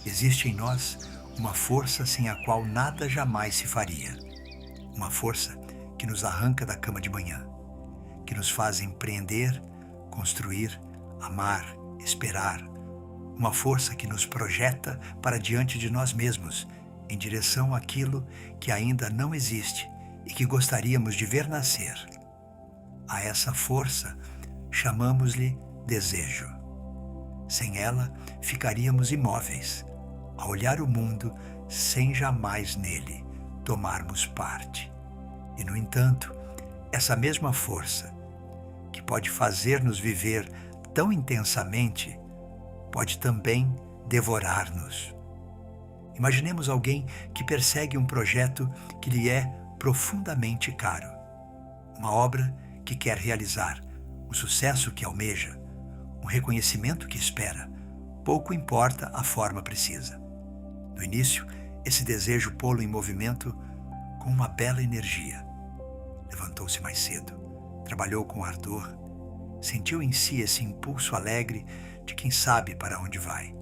Existe em nós uma força sem a qual nada jamais se faria. Uma força que nos arranca da cama de manhã, que nos faz empreender, construir, amar, esperar. Uma força que nos projeta para diante de nós mesmos, em direção àquilo que ainda não existe e que gostaríamos de ver nascer. A essa força chamamos-lhe desejo. Sem ela, ficaríamos imóveis, a olhar o mundo sem jamais nele tomarmos parte. E, no entanto, essa mesma força, que pode fazer-nos viver tão intensamente, pode também devorar-nos. Imaginemos alguém que persegue um projeto que lhe é profundamente caro, uma obra que quer realizar, um sucesso que almeja, um reconhecimento que espera. Pouco importa a forma precisa. No início, esse desejo pô-lo em movimento com uma bela energia. Levantou-se mais cedo, trabalhou com ardor, sentiu em si esse impulso alegre de quem sabe para onde vai.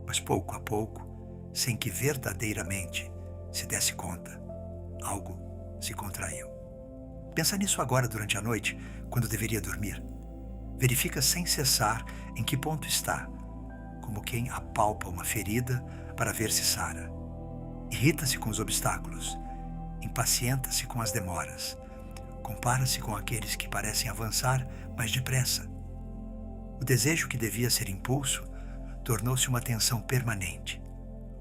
Mas pouco a pouco, sem que verdadeiramente se desse conta, algo se contraiu. Pensa nisso agora durante a noite, quando deveria dormir. Verifica sem cessar em que ponto está, como quem apalpa uma ferida para ver se sara. Irrita-se com os obstáculos, impacienta-se com as demoras, compara-se com aqueles que parecem avançar mais depressa. O desejo que devia ser impulso tornou-se uma tensão permanente,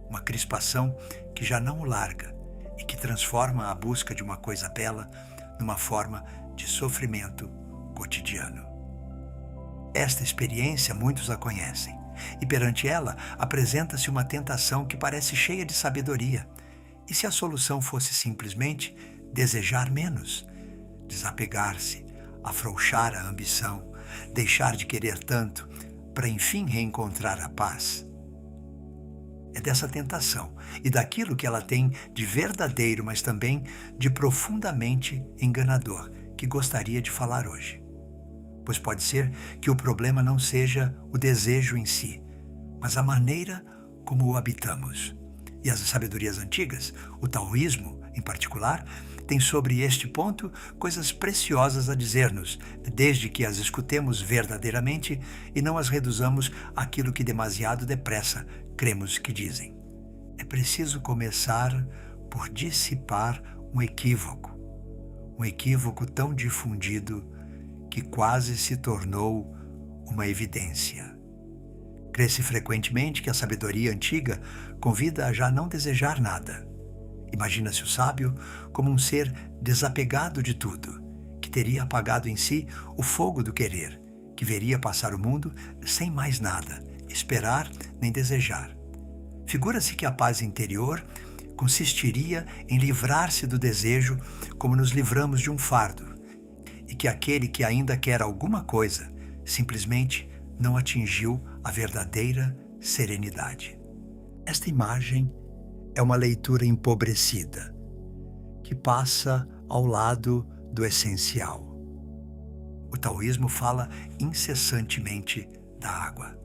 uma crispação que já não o larga e que transforma a busca de uma coisa bela numa forma de sofrimento cotidiano. Esta experiência muitos a conhecem, e perante ela apresenta-se uma tentação que parece cheia de sabedoria. E se a solução fosse simplesmente desejar menos, desapegar-se, afrouxar a ambição, deixar de querer tanto, para enfim reencontrar a paz? É dessa tentação e daquilo que ela tem de verdadeiro, mas também de profundamente enganador, que gostaria de falar hoje. Pois pode ser que o problema não seja o desejo em si, mas a maneira como o habitamos. E as sabedorias antigas, o taoísmo em particular, tem sobre este ponto coisas preciosas a dizer-nos, desde que as escutemos verdadeiramente e não as reduzamos àquilo que demasiado depressa cremos que dizem. É preciso começar por dissipar um equívoco tão difundido que quase se tornou uma evidência. Crê-se frequentemente que a sabedoria antiga convida a já não desejar nada. Imagina-se o sábio como um ser desapegado de tudo, que teria apagado em si o fogo do querer, que veria passar o mundo sem mais nada, esperar nem desejar. Figura-se que a paz interior consistiria em livrar-se do desejo como nos livramos de um fardo, e que aquele que ainda quer alguma coisa simplesmente não atingiu a verdadeira serenidade. Esta imagem é uma leitura empobrecida, que passa ao lado do essencial. O taoísmo fala incessantemente da água.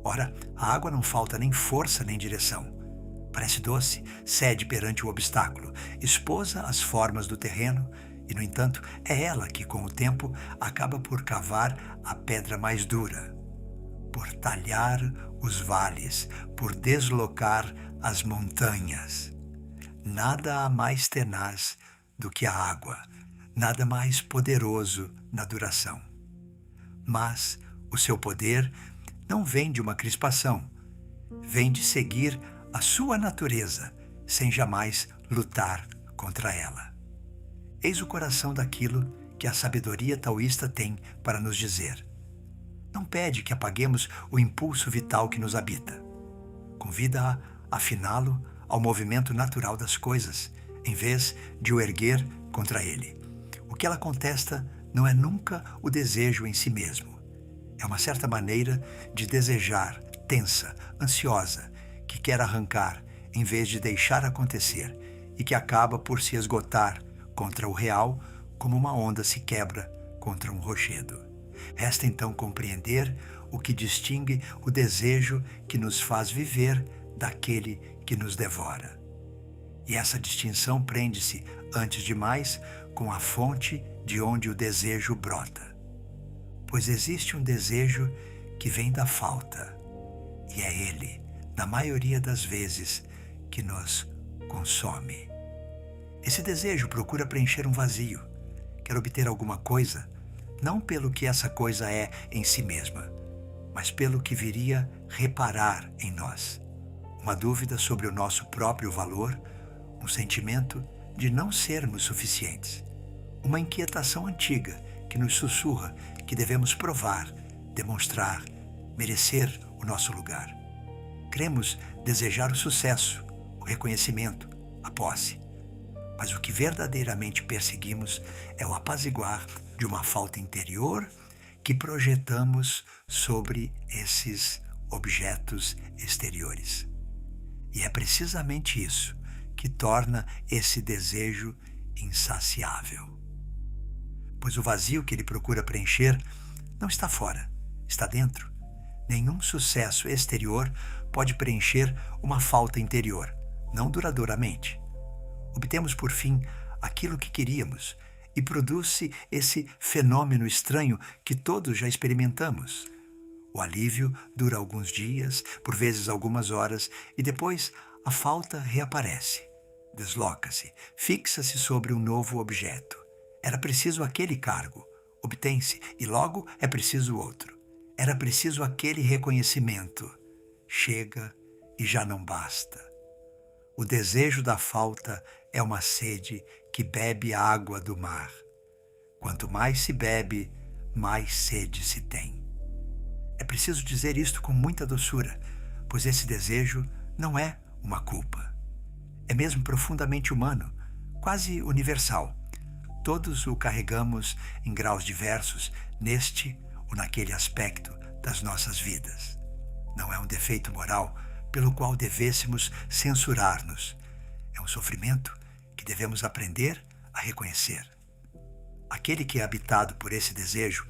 Ora, a água não falta nem força nem direção. Parece doce, cede perante o obstáculo, esposa as formas do terreno, e, no entanto, é ela que, com o tempo, acaba por cavar a pedra mais dura, por talhar os vales, por deslocar as montanhas. Nada há mais tenaz do que a água, nada mais poderoso na duração. Mas o seu poder não vem de uma crispação, vem de seguir a sua natureza, sem jamais lutar contra ela. Eis o coração daquilo que a sabedoria taoísta tem para nos dizer. Não pede que apaguemos o impulso vital que nos habita. Convida-a a afiná-lo ao movimento natural das coisas, em vez de o erguer contra ele. O que ela contesta não é nunca o desejo em si mesmo. É uma certa maneira de desejar, tensa, ansiosa, que quer arrancar, em vez de deixar acontecer, e que acaba por se esgotar contra o real, como uma onda se quebra contra um rochedo. Resta então compreender o que distingue o desejo que nos faz viver daquele que nos devora. E essa distinção prende-se, antes de mais, com a fonte de onde o desejo brota. Pois existe um desejo que vem da falta, e é ele, na maioria das vezes, que nos consome. Esse desejo procura preencher um vazio, quer obter alguma coisa, não pelo que essa coisa é em si mesma, mas pelo que viria reparar em nós. Uma dúvida sobre o nosso próprio valor, um sentimento de não sermos suficientes, uma inquietação antiga que nos sussurra que devemos provar, demonstrar, merecer o nosso lugar. Cremos desejar o sucesso, o reconhecimento, a posse. Mas o que verdadeiramente perseguimos é o apaziguar de uma falta interior que projetamos sobre esses objetos exteriores. E é precisamente isso que torna esse desejo insaciável. Pois o vazio que ele procura preencher não está fora, está dentro. Nenhum sucesso exterior pode preencher uma falta interior, não duradouramente. Obtemos, por fim, aquilo que queríamos e produz-se esse fenômeno estranho que todos já experimentamos. O alívio dura alguns dias, por vezes algumas horas, e depois a falta reaparece, desloca-se, fixa-se sobre um novo objeto. Era preciso aquele cargo, obtém-se, e logo é preciso outro. Era preciso aquele reconhecimento. Chega e já não basta. O desejo da falta é uma sede que bebe a água do mar. Quanto mais se bebe, mais sede se tem. É preciso dizer isto com muita doçura, pois esse desejo não é uma culpa. É mesmo profundamente humano, quase universal. Todos o carregamos em graus diversos, neste ou naquele aspecto das nossas vidas. Não é um defeito moral pelo qual devêssemos censurar-nos. É um sofrimento que devemos aprender a reconhecer. Aquele que é habitado por esse desejo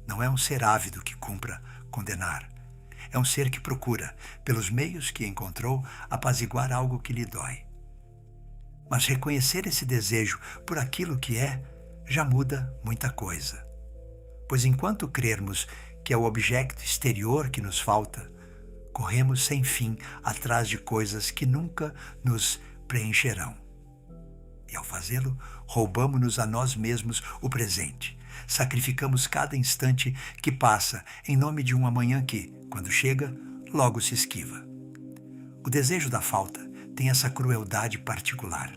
não é um ser ávido que cumpra condenar. É um ser que procura, pelos meios que encontrou, apaziguar algo que lhe dói. Mas reconhecer esse desejo por aquilo que é, já muda muita coisa. Pois enquanto crermos que é o objeto exterior que nos falta, corremos sem fim atrás de coisas que nunca nos preencherão. E ao fazê-lo, roubamos-nos a nós mesmos o presente. Sacrificamos cada instante que passa em nome de um amanhã que, quando chega, logo se esquiva. O desejo da falta tem essa crueldade particular.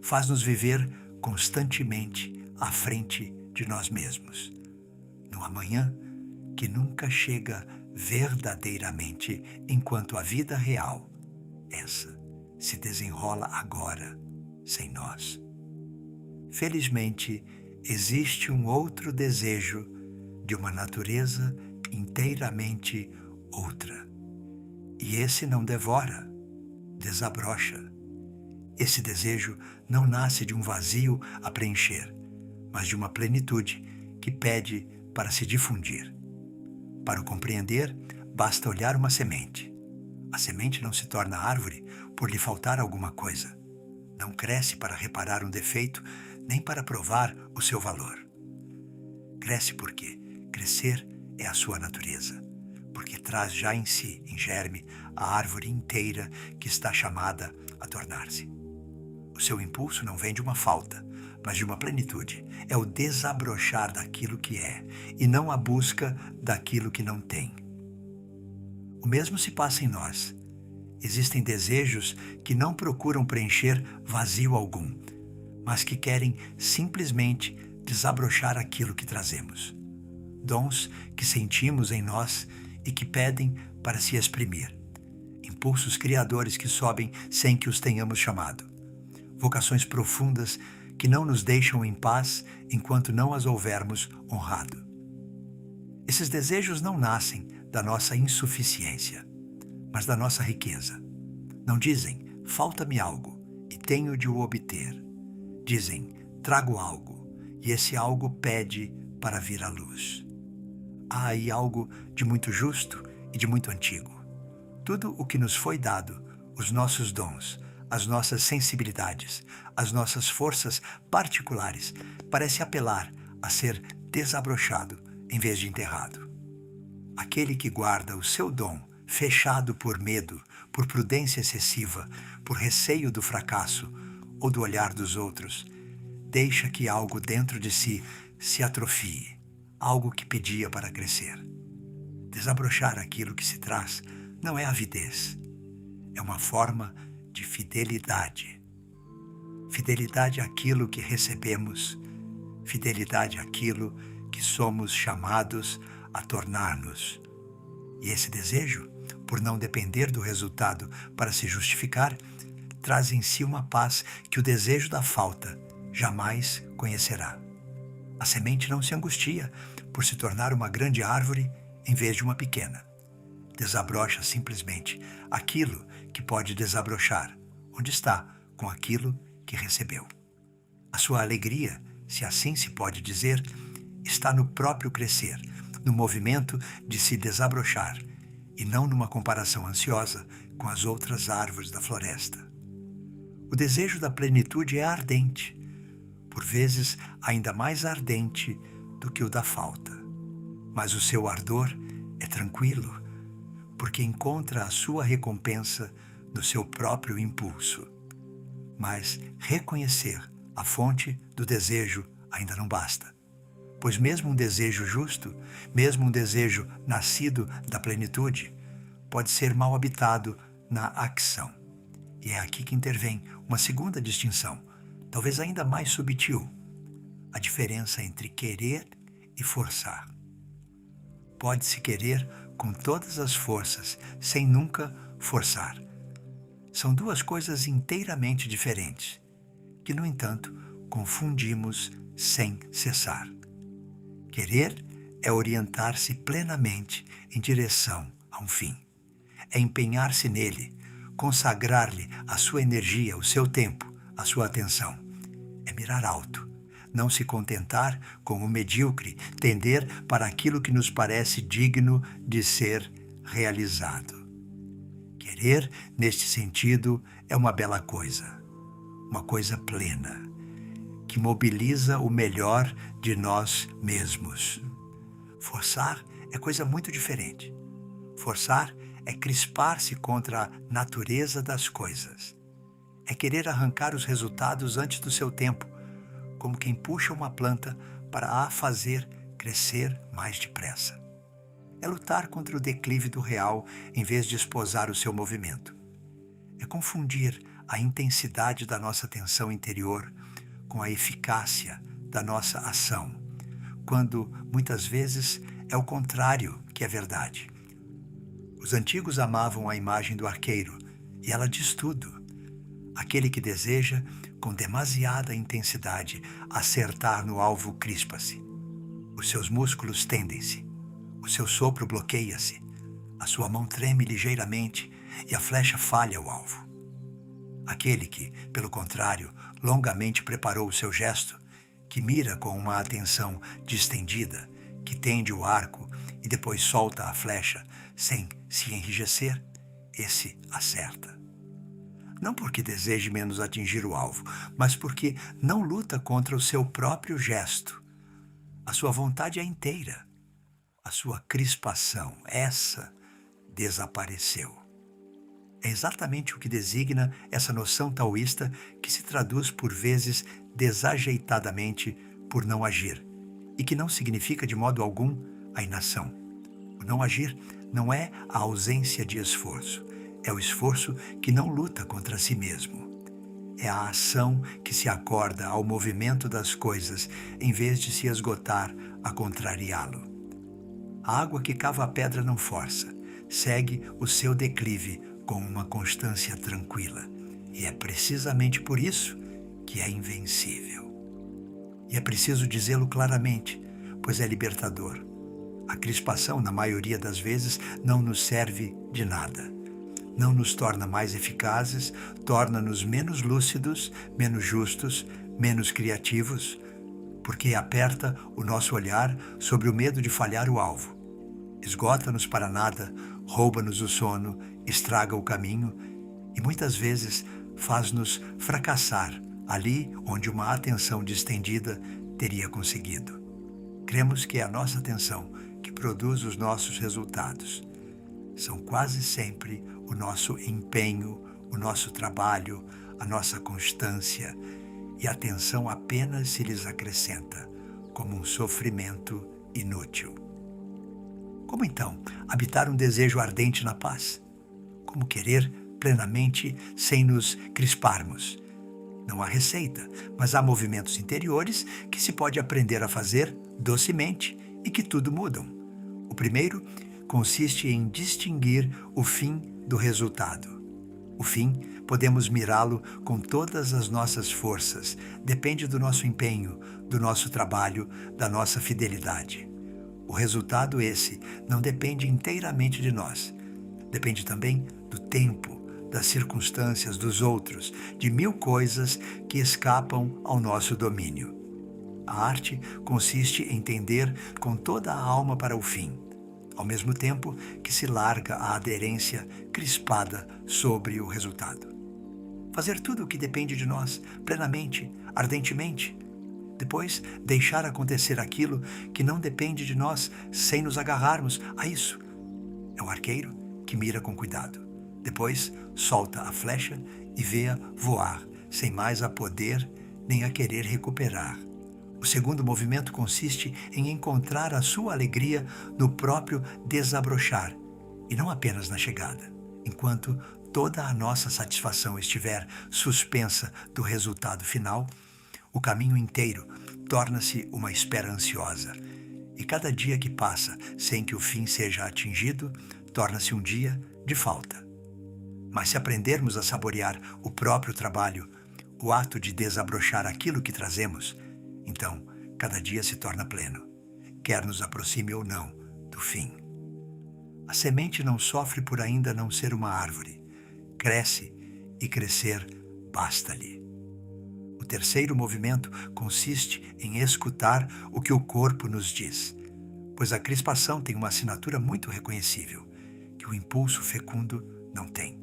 Faz-nos viver constantemente à frente de nós mesmos. No amanhã que nunca chega verdadeiramente, enquanto a vida real, essa, se desenrola agora, sem nós. Felizmente, existe um outro desejo de uma natureza inteiramente outra. E esse não devora, desabrocha. Esse desejo não nasce de um vazio a preencher, mas de uma plenitude que pede para se difundir. Para o compreender, basta olhar uma semente. A semente não se torna árvore por lhe faltar alguma coisa. Não cresce para reparar um defeito, nem para provar o seu valor. Cresce porque crescer é a sua natureza, porque traz já em si, em germe, a árvore inteira que está chamada a tornar-se. O seu impulso não vem de uma falta, mas de uma plenitude. É o desabrochar daquilo que é, e não a busca daquilo que não tem. O mesmo se passa em nós. Existem desejos que não procuram preencher vazio algum, mas que querem simplesmente desabrochar aquilo que trazemos. Dons que sentimos em nós e que pedem para se exprimir. Impulsos criadores que sobem sem que os tenhamos chamado. Vocações profundas que não nos deixam em paz enquanto não as houvermos honrado. Esses desejos não nascem da nossa insuficiência, mas da nossa riqueza. Não dizem, falta-me algo e tenho de o obter. Dizem, trago algo e esse algo pede para vir à luz. Há aí algo de muito justo e de muito antigo. Tudo o que nos foi dado os nossos dons, as nossas sensibilidades, as nossas forças particulares, parece apelar a ser desabrochado em vez de enterrado. Aquele que guarda o seu dom fechado por medo, por prudência excessiva, por receio do fracasso ou do olhar dos outros, deixa que algo dentro de si se atrofie, algo que pedia para crescer. Desabrochar aquilo que se traz não é avidez, é uma forma de fidelidade. Fidelidade àquilo que recebemos, fidelidade àquilo que somos chamados a tornar-nos. E esse desejo, por não depender do resultado para se justificar, traz em si uma paz que o desejo da falta jamais conhecerá. A semente não se angustia por se tornar uma grande árvore em vez de uma pequena. Desabrocha simplesmente aquilo que pode desabrochar, onde está com aquilo que recebeu. A sua alegria, se assim se pode dizer, está no próprio crescer, no movimento de se desabrochar, e não numa comparação ansiosa com as outras árvores da floresta. O desejo da plenitude é ardente, por vezes ainda mais ardente do que o da falta. Mas o seu ardor é tranquilo, porque encontra a sua recompensa no seu próprio impulso. Mas reconhecer a fonte do desejo ainda não basta, pois mesmo um desejo justo, mesmo um desejo nascido da plenitude, pode ser mal habitado na acção. E é aqui que intervém uma segunda distinção, talvez ainda mais subtil, a diferença entre querer e forçar. Pode-se querer com todas as forças, sem nunca forçar. São duas coisas inteiramente diferentes, que, no entanto, confundimos sem cessar. Querer é orientar-se plenamente em direção a um fim. É empenhar-se nele, consagrar-lhe a sua energia, o seu tempo, a sua atenção. É mirar alto, não se contentar com o medíocre, tender para aquilo que nos parece digno de ser realizado. Querer, neste sentido, é uma bela coisa, uma coisa plena, que mobiliza o melhor de nós mesmos. Forçar é coisa muito diferente. Forçar é crispar-se contra a natureza das coisas. É querer arrancar os resultados antes do seu tempo, como quem puxa uma planta para a fazer crescer mais depressa. É lutar contra o declive do real em vez de esposar o seu movimento. É confundir a intensidade da nossa tensão interior com a eficácia da nossa ação, quando muitas vezes é o contrário que é verdade. Os antigos amavam a imagem do arqueiro, e ela diz tudo. Aquele que deseja, com demasiada intensidade, acertar no alvo crispa-se. Os seus músculos tendem-se, o seu sopro bloqueia-se, a sua mão treme ligeiramente e a flecha falha o alvo. Aquele que, pelo contrário, longamente preparou o seu gesto, que mira com uma atenção distendida, que tende o arco e depois solta a flecha sem se enrijecer, esse acerta. Não porque deseje menos atingir o alvo, mas porque não luta contra o seu próprio gesto. A sua vontade é inteira. A sua crispação, essa, desapareceu. É exatamente o que designa essa noção taoísta que se traduz por vezes desajeitadamente por não agir, e que não significa de modo algum a inação. O não agir não é a ausência de esforço, é o esforço que não luta contra si mesmo. É a ação que se acorda ao movimento das coisas em vez de se esgotar a contrariá-lo. A água que cava a pedra não força, segue o seu declive com uma constância tranquila. E é precisamente por isso que é invencível. E é preciso dizê-lo claramente, pois é libertador. A crispação, na maioria das vezes, não nos serve de nada. Não nos torna mais eficazes, torna-nos menos lúcidos, menos justos, menos criativos, porque aperta o nosso olhar sobre o medo de falhar o alvo. Esgota-nos para nada, rouba-nos o sono, estraga o caminho e muitas vezes faz-nos fracassar ali onde uma atenção distendida teria conseguido. Cremos que é a nossa atenção que produz os nossos resultados. São quase sempre o nosso empenho, o nosso trabalho, a nossa constância, e a atenção apenas se lhes acrescenta, como um sofrimento inútil. Como então habitar um desejo ardente na paz? Como querer plenamente sem nos crisparmos? Não há receita, mas há movimentos interiores que se pode aprender a fazer docemente e que tudo mudam. O primeiro consiste em distinguir o fim do resultado. O fim, podemos mirá-lo com todas as nossas forças, depende do nosso empenho, do nosso trabalho, da nossa fidelidade. O resultado esse não depende inteiramente de nós. Depende também do tempo, das circunstâncias, dos outros, de mil coisas que escapam ao nosso domínio. A arte consiste em tender com toda a alma para o fim, ao mesmo tempo que se larga a aderência crispada sobre o resultado. Fazer tudo o que depende de nós, plenamente, ardentemente. Depois, deixar acontecer aquilo que não depende de nós, sem nos agarrarmos a isso. É o arqueiro que mira com cuidado. Depois, solta a flecha e vê-a voar, sem mais a poder nem a querer recuperar. O segundo movimento consiste em encontrar a sua alegria no próprio desabrochar, e não apenas na chegada. Enquanto toda a nossa satisfação estiver suspensa do resultado final, o caminho inteiro torna-se uma espera ansiosa, e cada dia que passa sem que o fim seja atingido, torna-se um dia de falta. Mas se aprendermos a saborear o próprio trabalho, o ato de desabrochar aquilo que trazemos, então cada dia se torna pleno, quer nos aproxime ou não do fim. A semente não sofre por ainda não ser uma árvore. Cresce e crescer basta-lhe. O terceiro movimento consiste em escutar o que o corpo nos diz, pois a crispação tem uma assinatura muito reconhecível, que o impulso fecundo não tem.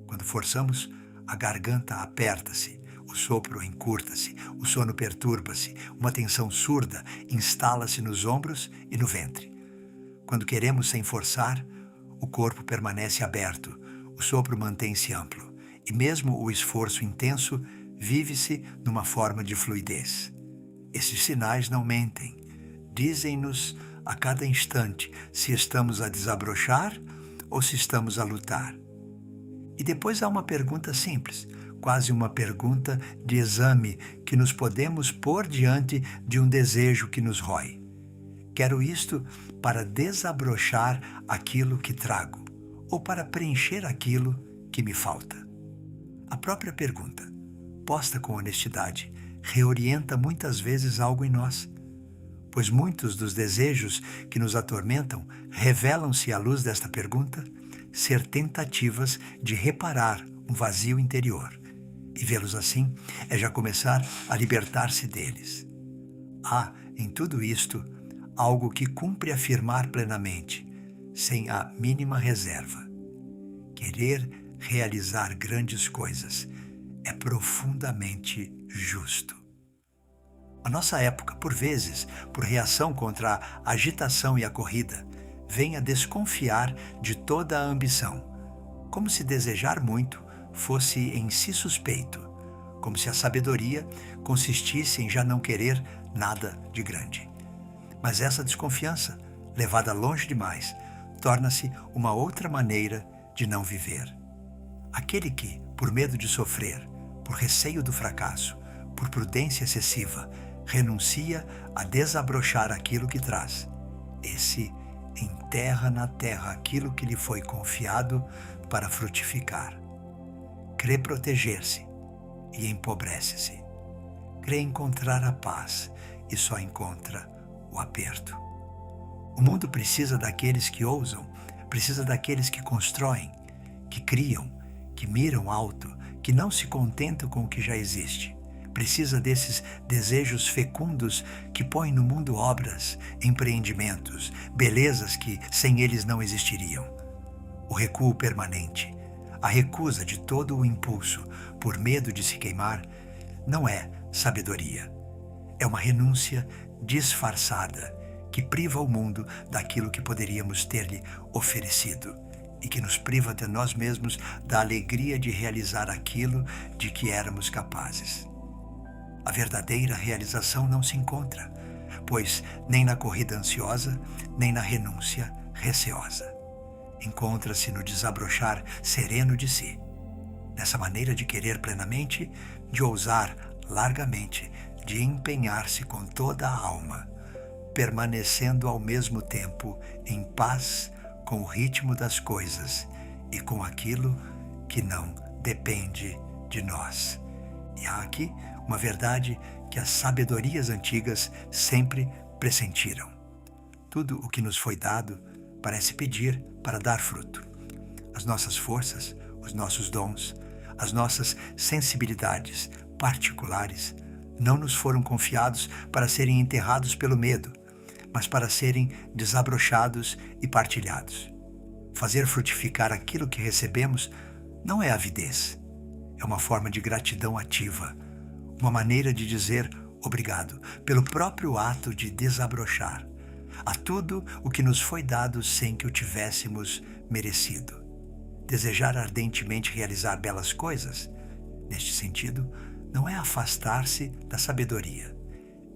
Quando forçamos, a garganta aperta-se, o sopro encurta-se, o sono perturba-se, uma tensão surda instala-se nos ombros e no ventre. Quando queremos sem forçar, o corpo permanece aberto, o sopro mantém-se amplo, e mesmo o esforço intenso vive-se numa forma de fluidez. Esses sinais não mentem, dizem-nos a cada instante se estamos a desabrochar ou se estamos a lutar. E depois há uma pergunta simples, quase uma pergunta de exame que nos podemos pôr diante de um desejo que nos rói. Quero isto para desabrochar aquilo que trago, ou para preencher aquilo que me falta. A própria pergunta, posta com honestidade, reorienta muitas vezes algo em nós, pois muitos dos desejos que nos atormentam revelam-se à luz desta pergunta ser tentativas de reparar um vazio interior, e vê-los assim é já começar a libertar-se deles. Há, em tudo isto, algo que cumpre afirmar plenamente, sem a mínima reserva. Querer realizar grandes coisas é profundamente justo. A nossa época, por vezes, por reação contra a agitação e a corrida, vem a desconfiar de toda a ambição, como se desejar muito fosse em si suspeito, como se a sabedoria consistisse em já não querer nada de grande. Mas essa desconfiança, levada longe demais, torna-se uma outra maneira de não viver. Aquele que, por medo de sofrer, por receio do fracasso, por prudência excessiva, renuncia a desabrochar aquilo que traz, esse enterra na terra aquilo que lhe foi confiado para frutificar. Crê proteger-se e empobrece-se. Crê encontrar a paz e só encontra o aperto. O mundo precisa daqueles que ousam, precisa daqueles que constroem, que criam, que miram alto, que não se contentam com o que já existe. Precisa desses desejos fecundos que põem no mundo obras, empreendimentos, belezas que sem eles não existiriam. O recuo permanente, a recusa de todo o impulso por medo de se queimar, não é sabedoria. É uma renúncia disfarçada que priva o mundo daquilo que poderíamos ter-lhe oferecido e que nos priva de nós mesmos da alegria de realizar aquilo de que éramos capazes. A verdadeira realização não se encontra, pois nem na corrida ansiosa, nem na renúncia receosa. Encontra-se no desabrochar sereno de si, nessa maneira de querer plenamente, de ousar largamente, de empenhar-se com toda a alma, permanecendo ao mesmo tempo em paz com o ritmo das coisas e com aquilo que não depende de nós. E há aqui uma verdade que as sabedorias antigas sempre pressentiram. Tudo o que nos foi dado parece pedir para dar fruto. As nossas forças, os nossos dons, as nossas sensibilidades particulares não nos foram confiados para serem enterrados pelo medo, mas para serem desabrochados e partilhados. Fazer frutificar aquilo que recebemos não é avidez, é uma forma de gratidão ativa, uma maneira de dizer obrigado pelo próprio ato de desabrochar a tudo o que nos foi dado sem que o tivéssemos merecido. Desejar ardentemente realizar belas coisas, neste sentido, não é afastar-se da sabedoria.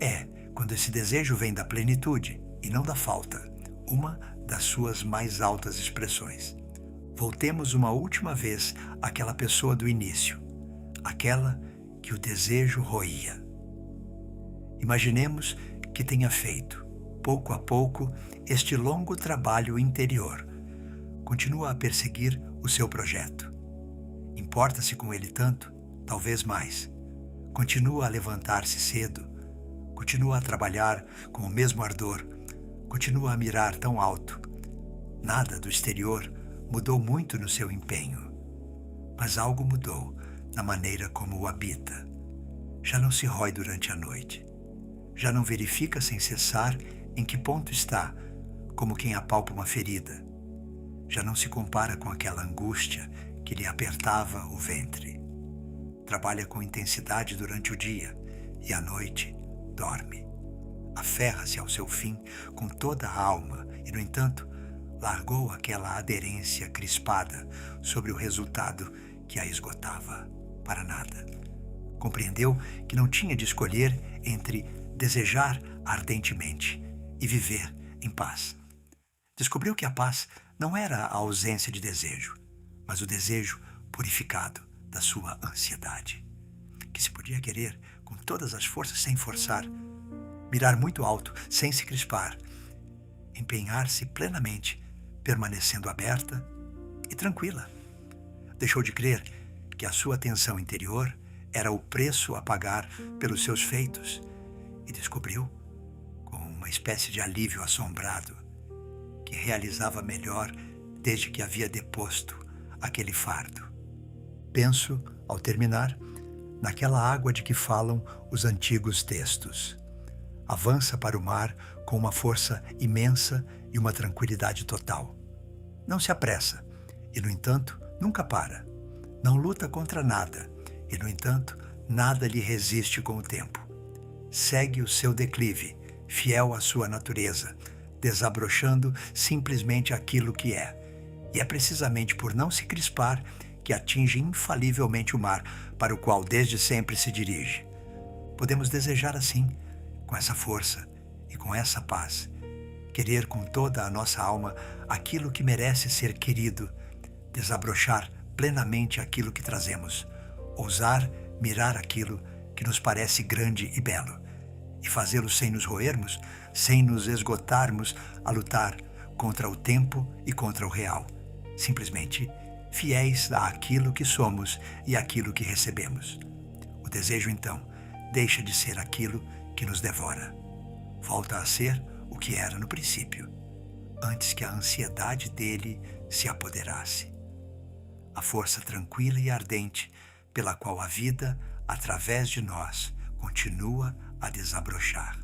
É, quando esse desejo vem da plenitude e não da falta, uma das suas mais altas expressões. Voltemos uma última vez àquela pessoa do início, aquela que o desejo roía. Imaginemos que tenha feito, pouco a pouco, este longo trabalho interior. Continua a perseguir o seu projeto. Importa-se com ele tanto, talvez mais. Continua a levantar-se cedo. Continua a trabalhar com o mesmo ardor. Continua a mirar tão alto. Nada do exterior mudou muito no seu empenho. Mas algo mudou na maneira como o habita. Já não se rói durante a noite. Já não verifica sem cessar em que ponto está, como quem apalpa uma ferida. Já não se compara com aquela angústia que lhe apertava o ventre. Trabalha com intensidade durante o dia e à noite dorme. Aferra-se ao seu fim com toda a alma e, no entanto, largou aquela aderência crispada sobre o resultado que a esgotava para nada. Compreendeu que não tinha de escolher entre desejar ardentemente e viver em paz. Descobriu que a paz não era a ausência de desejo, mas o desejo purificado da sua ansiedade, que se podia querer com todas as forças sem forçar, mirar muito alto sem se crispar, empenhar-se plenamente, permanecendo aberta e tranquila. Deixou de crer que a sua atenção interior era o preço a pagar pelos seus feitos e descobriu, com uma espécie de alívio assombrado, que realizava melhor desde que havia deposto aquele fardo. Penso, ao terminar, naquela água de que falam os antigos textos. Avança para o mar com uma força imensa e uma tranquilidade total. Não se apressa e, no entanto, nunca para. Não luta contra nada e, no entanto, nada lhe resiste com o tempo. Segue o seu declive, fiel à sua natureza, desabrochando simplesmente aquilo que é. E é precisamente por não se crispar que atinge infalivelmente o mar para o qual desde sempre se dirige. Podemos desejar assim, com essa força e com essa paz, querer com toda a nossa alma aquilo que merece ser querido, desabrochar plenamente aquilo que trazemos, ousar mirar aquilo que nos parece grande e belo, e fazê-lo sem nos roermos, sem nos esgotarmos a lutar contra o tempo e contra o real, simplesmente fiéis àquilo que somos e àquilo que recebemos. O desejo, então, deixa de ser aquilo que nos devora. Volta a ser o que era no princípio, antes que a ansiedade dele se apoderasse. A força tranquila e ardente pela qual a vida, através de nós, continua a desabrochar.